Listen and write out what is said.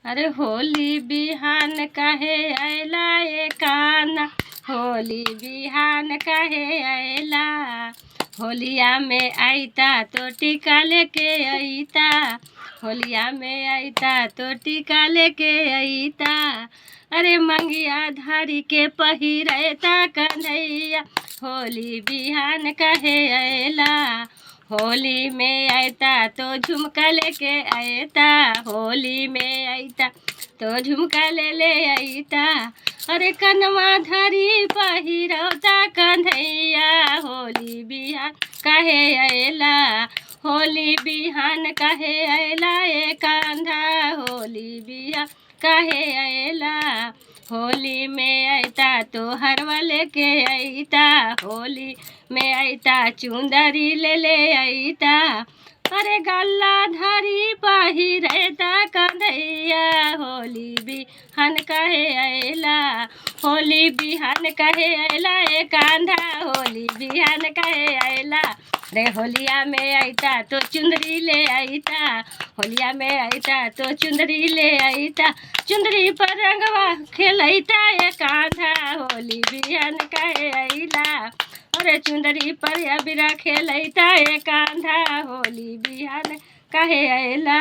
अरे होली बिहान काहे आयला ए कान्हा, होली बिहान काहे आयला। होलिया में आईता तो टीका लेके आईता, होलिया में आईता तो टीका लेके आईता। अरे मंगिया धारी के पहिरता कन्हैया, होली बिहान काहे आयला। होली में आयता तो झुमका लेके आयता, होली में आयता तो झुमका ले आयता। अरे कनवा धरी पहिरौता कन्हैया, होली बिहान काहे आयला। होली बिहान काहे आयला ए कान्हा, होली बिहान काहे आयला। होली में आयता तो हरवा लेके आयता, होली में आयता चुंदरी ले आयता। अरे गल्ला धरी पहिरता कन्हैया, होली बिहान काहे आयला। होली बिहान काहे आयला ए कान्हा, होली बिहान काहे आयला। रे होलिया में आयता तो चुंदरी ले आयता, होलिया में आयता तो चुंदरी ले आयता। चुंदरी पर रंगवा खेलैता ए कान्हा, होली बिहान काहे आयला। अरे चुंदरी पर अबीरा खेलैता ए कान्हा, होली बिहान काहे आयला।